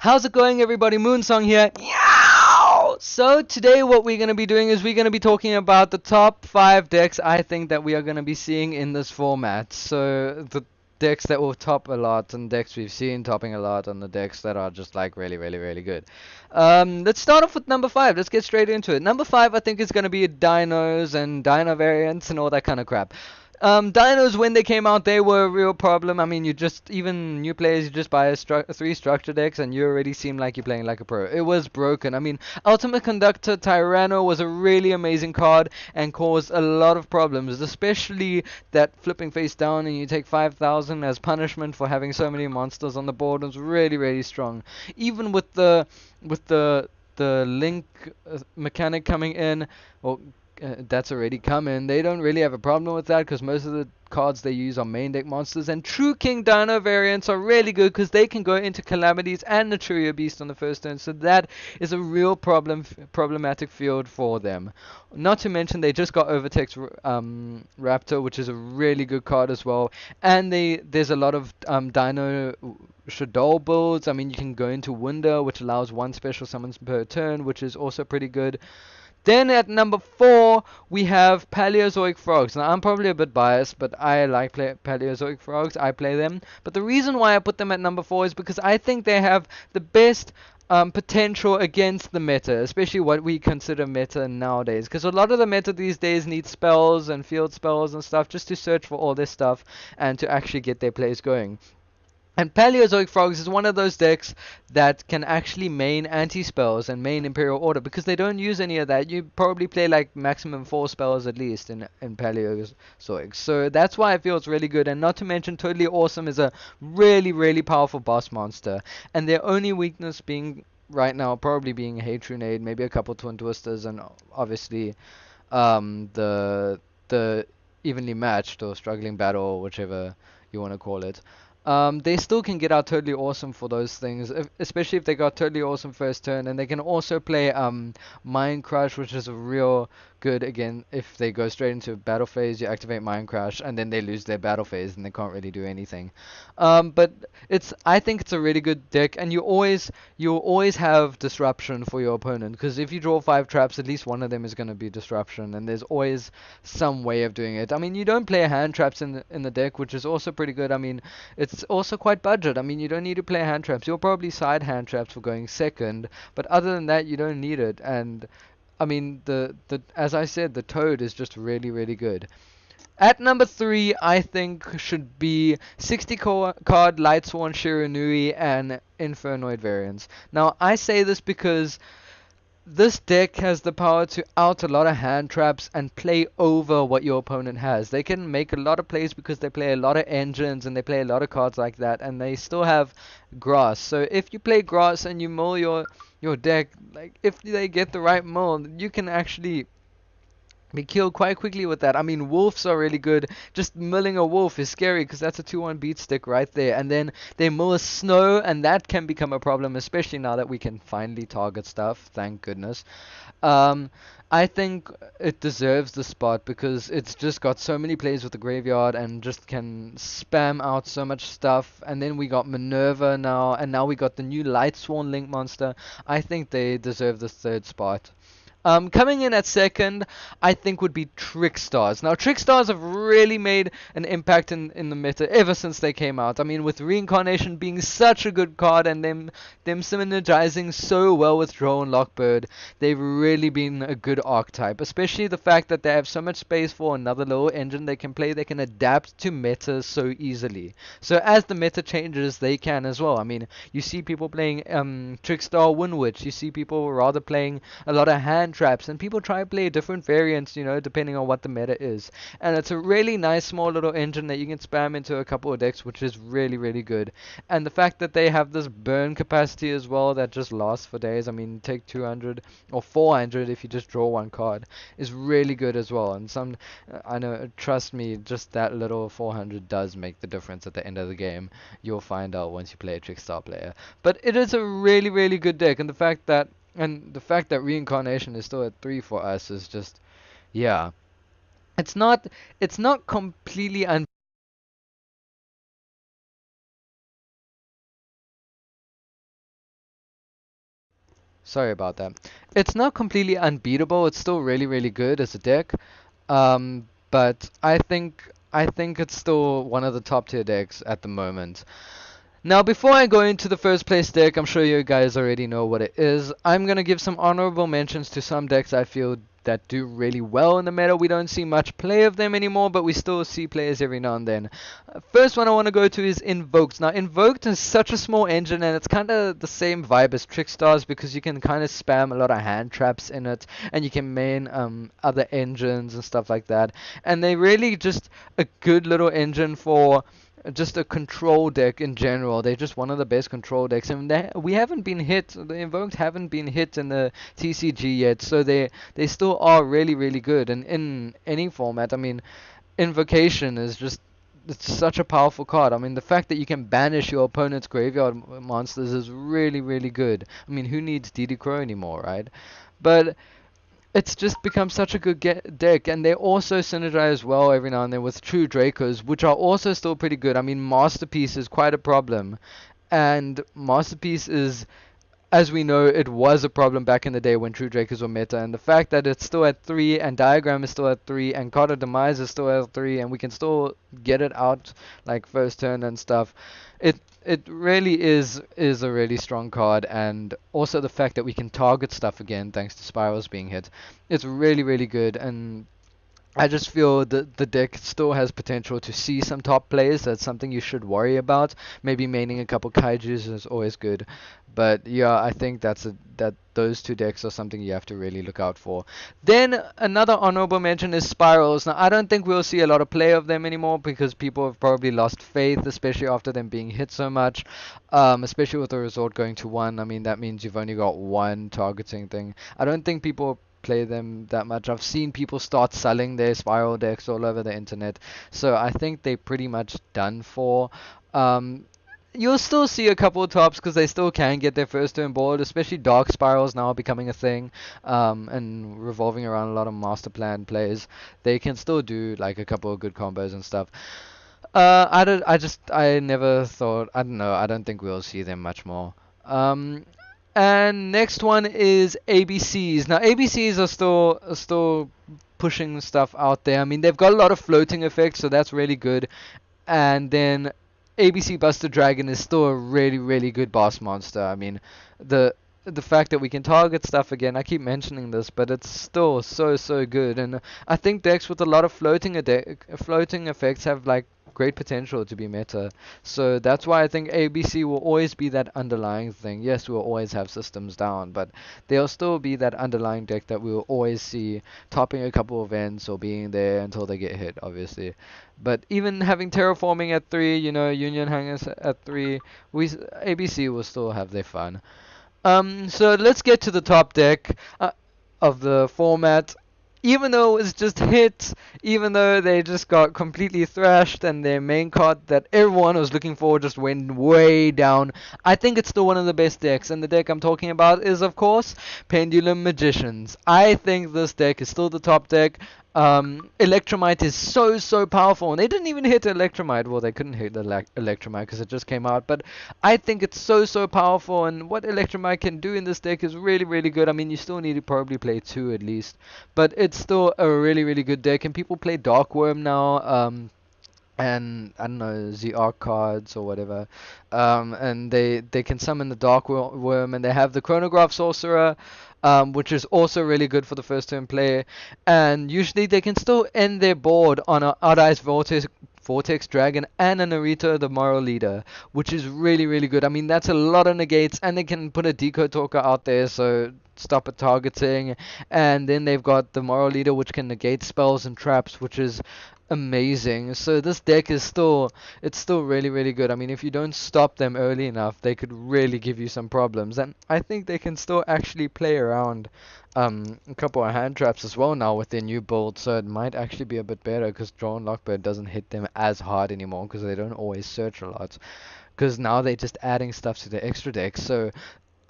How's it going, everybody? Moonsong here. Yow! So today what we're going to be doing is we're going to be talking about the top 5 decks I think that we are going to be seeing in this format. So the decks that will top a lot and decks we've seen topping a lot and the decks that are just like really, really, really good. Let's start off with number 5. Let's get straight into it. Number 5 I think is going to be Dinos and Dino variants and all that kind of crap. Dinos, when they came out, they were a real problem. I mean, even new players, you just buy three structure decks and you already seem like you're playing like a pro. It was broken. I mean, Ultimate Conductor Tyranno was a really amazing card and caused a lot of problems, especially that flipping face down and you take 5,000 as punishment for having so many monsters on the board was really, really strong. Even with the link mechanic coming in, well, that's already come in. They don't really have a problem with that because most of the cards they use are main deck monsters. And True King Dino variants are really good because they can go into Calamities and Naturia Beast on the first turn. So that is a real problematic field for them. Not to mention they just got Overtex Raptor, which is a really good card as well. And there's a lot of Dino Shadow builds. I mean, you can go into Winder, which allows one special summons per turn, which is also pretty good. Then at number 4, we have Paleozoic Frogs. Now, I'm probably a bit biased, but I like Paleozoic Frogs. I play them. But the reason why I put them at number 4 is because I think they have the best potential against the meta, especially what we consider meta nowadays. Because a lot of the meta these days needs spells and field spells and stuff just to search for all this stuff and to actually get their plays going. And Paleozoic Frogs is one of those decks that can actually main anti-spells and main Imperial Order because they don't use any of that. You probably play like maximum 4 spells at least in Paleozoic. So that's why I feel it's really good. And not to mention, Totally Awesome is a really, really powerful boss monster. And their only weakness being right now probably being Hatrunade, maybe a couple Twin Twisters, and obviously the evenly matched or struggling battle, or whichever you want to call it. They still can get out Totally Awesome for those things, especially if they got Totally Awesome first turn, and they can also play Mind Crush, which is a real good. Again, if they go straight into battle phase, you activate Mind Crush, and then they lose their battle phase, and they can't really do anything. But I think it's a really good deck, and you always have disruption for your opponent, because if you draw 5 traps, at least one of them is going to be disruption, and there's always some way of doing it. I mean, you don't play hand traps in the deck, which is also pretty good. I mean, it's also quite budget. I mean, you don't need to play hand traps. You'll probably side hand traps for going second, but other than that, you don't need it. And I mean, as I said, the Toad is just really, really good. At number 3, I think should be 60 card Lightsworn Shiranui and Infernoid variants. Now, I say this because this deck has the power to out a lot of hand traps and play over what your opponent has. They can make a lot of plays because they play a lot of engines and they play a lot of cards like that, and they still have grass. So if you play grass and you mill your deck, like if they get the right mill, you can actually be killed quite quickly with that. I mean, wolves are really good. Just milling a wolf is scary because that's a 2-1 beat stick right there. And then they mill a snow, and that can become a problem, especially now that we can finally target stuff. Thank goodness. Um, I think it deserves the spot because it's just got so many plays with the graveyard and just can spam out so much stuff. And then we got Minerva now, and now we got the new Lightsworn Link monster. I think they deserve the 3rd spot. Coming in at second, I think would be Trickstars. Now, Trickstars have really made an impact in the meta ever since they came out. I mean, with Reincarnation being such a good card and them synergizing so well with Drow and Lockbird, they've really been a good archetype. Especially the fact that they have so much space for another little engine they can play. They can adapt to meta so easily. So as the meta changes, they can as well. I mean, you see people playing Trickstar Windwitch. You see people rather playing a lot of hand traps, and people try to play different variants, depending on what the meta is. And it's a really nice small little engine that you can spam into a couple of decks, which is really, really good. And the fact that they have this burn capacity as well that just lasts for days, I mean, take 200 or 400 if you just draw one card, is really good as well. And I know, trust me, just that little 400 does make the difference at the end of the game. You'll find out once you play a Trickstar player. But it is a really, really good deck, and the fact that Reincarnation is still at 3 for us is just, yeah. It's not completely Sorry about that. It's not completely unbeatable. It's still really, really good as a deck. But I think it's still one of the top tier decks at the moment. Now, before I go into the first place deck, I'm sure you guys already know what it is. I'm gonna give some honorable mentions to some decks I feel that do really well in the meta. We don't see much play of them anymore, but we still see players every now and then. First one I want to go to is Invoked. Now, Invoked is such a small engine, and it's kind of the same vibe as Trickstars because you can kind of spam a lot of hand traps in it, and you can main other engines and stuff like that. And they really just a good little engine for just a control deck in general. They're just one of the best control decks, and we haven't been hit. The Invoked haven't been hit in the TCG yet, so they still are really really good. And in any format, I mean, Invocation is just it's such a powerful card. I mean, the fact that you can banish your opponent's graveyard monsters is really really good. I mean, who needs DD Crow anymore, right? But it's just become such a good deck, and they also synergize well every now and then with True Dracos, which are also still pretty good. I mean, Masterpiece is quite a problem, and Masterpiece is, as we know, it was a problem back in the day when True Dracos were meta, and the fact that it's still at 3, and Diagram is still at 3, and Card of Demise is still at 3, and we can still get it out like first turn and stuff, it really is a really strong card, and also the fact that we can target stuff again thanks to spirals being hit, it's really really good, and I just feel that the deck still has potential to see some top plays. That's something you should worry about. Maybe maining a couple kaijus is always good. But yeah, I think that those two decks are something you have to really look out for. Then another honorable mention is Spirals. Now I don't think we'll see a lot of play of them anymore because people have probably lost faith, especially after them being hit so much. Especially with the resort going to 1. I mean that means you've only got one targeting thing. I don't think people play them that much. I've seen people start selling their spiral decks all over the internet, so I think they're pretty much done for. Um, you'll still see a couple of tops because they still can get their first turn board, especially dark spirals now becoming a thing, and revolving around a lot of master plan plays. They can still do like a couple of good combos and stuff. I never thought, I don't know, I don't think we'll see them much more. Um, and next one is ABCs. Now ABCs are still pushing stuff out there. I mean they've got a lot of floating effects, so that's really good. And then ABC Buster Dragon is still a really really good boss monster. I mean the the fact that we can target stuff again, I keep mentioning this, but it's still so good. And I think decks with a lot of floating effects have like great potential to be meta. So that's why I think ABC will always be that underlying thing. Yes, we'll always have systems down, but there'll still be that underlying deck that we will always see topping a couple events or being there until they get hit, obviously. But even having terraforming at 3, you know, Union Hangers at 3, ABC will still have their fun. So let's get to the top deck of the format. Even though it's just hit, even though they just got completely thrashed and their main card that everyone was looking for just went way down, I think it's still one of the best decks. And the deck I'm talking about is, of course, Pendulum Magicians. I think this deck is still the top deck. Electromite is so powerful, and they didn't even hit Electromite. Well, they couldn't hit the Electromite because it just came out, but I think it's so powerful, and what Electromite can do in this deck is really really good. I mean, you still need to probably play 2 at least, but it's still a really really good deck, and people play Dark Worm now. And I don't know, ZR cards or whatever, and they can summon the Dark Worm, and they have the Chronograph Sorcerer, which is also really good for the first turn play, and usually they can still end their board on a Odd Eyes Vortex Dragon and a Narita the Moral Leader, which is really really good. I mean that's a lot of negates, and they can put a Decode Talker out there so stop it targeting, and then they've got the Moral Leader which can negate spells and traps, which is amazing. So this deck is still really really good. I mean if you don't stop them early enough they could really give you some problems, and I think they can still actually play around a couple of hand traps as well now with their new build, so it might actually be a bit better because Drawn Lockbird doesn't hit them as hard anymore because they don't always search a lot, because now they're just adding stuff to the extra deck. So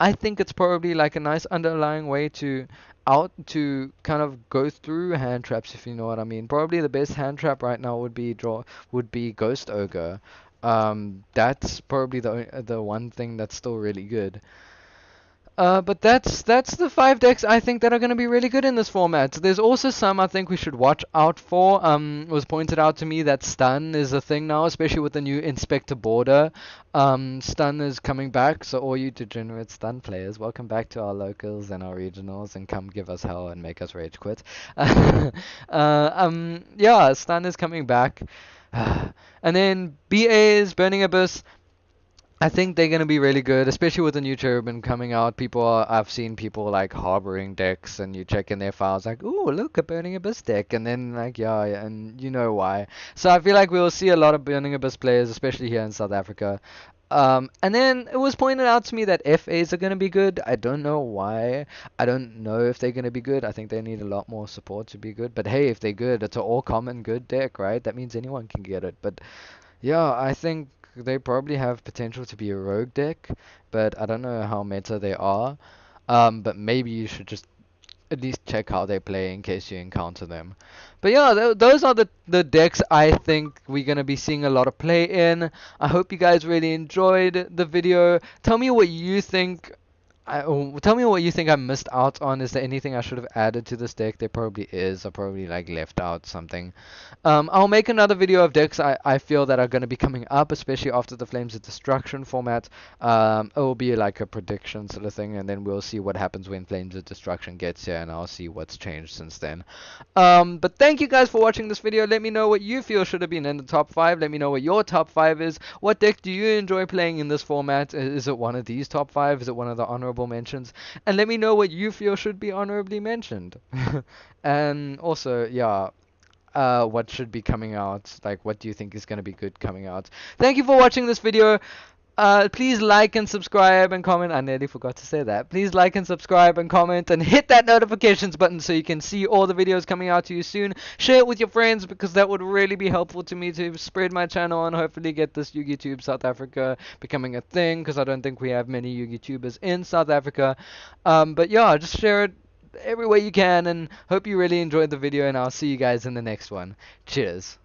I think it's probably like a nice underlying way to kind of go through hand traps, if you know what I mean. Probably the best hand trap right now would be Ghost Ogre. That's probably the one thing that's still really good. But that's the 5 decks I think that are going to be really good in this format. There's also some I think we should watch out for. It was pointed out to me that stun is a thing now, especially with the new Inspector border. Stun is coming back, so all you degenerate stun players, welcome back to our locals and our regionals, and come give us hell and make us rage quit. Yeah, stun is coming back. And then BA's Burning Abyss. I think they're gonna be really good, especially with the new Cherubim coming out. I've seen people like harboring decks, and you check in their files like, "Ooh, look, a Burning Abyss deck," and then like, yeah, and you know why. So I feel like we'll see a lot of Burning Abyss players, especially here in South Africa. And then it was pointed out to me that FAs are gonna be good. I don't know why. I don't know if they're gonna be good. I think they need a lot more support to be good. But hey, if they're good, it's an all common good deck, right? That means anyone can get it. But yeah, I think they probably have potential to be a rogue deck, but I don't know how meta they are. But maybe you should just at least check how they play in case you encounter them. But yeah, those are the decks I think we're gonna be seeing a lot of play in. I hope you guys really enjoyed the video. Tell me what you think. Tell me what you think I missed out on. Is there anything I should have added to this deck? There probably is. I probably like left out something. I'll make another video of decks I feel that are going to be coming up, especially after the Flames of Destruction format. It will be like a prediction sort of thing, and then we'll see what happens when Flames of Destruction gets here, and I'll see what's changed since then. But thank you guys for watching this video. Let me know what you feel should have been in the top 5. Let me know what your top 5 is. What deck do you enjoy playing in this format? Is it one of these top 5? Is it one of the honorable mentions? And let me know what you feel should be honorably mentioned. And also, yeah, what should be coming out? Like, what do you think is going to be good coming out? Thank you for watching this video. Please like and subscribe and comment. I nearly forgot to say that. Please like and subscribe and comment and hit that notifications button so you can see all the videos coming out to you soon. Share it with your friends because that would really be helpful to me to spread my channel and hopefully get this YugiTube South Africa becoming a thing, because I don't think we have many YugiTubers in South Africa. But yeah, just share it everywhere you can, and hope you really enjoyed the video, and I'll see you guys in the next one. Cheers.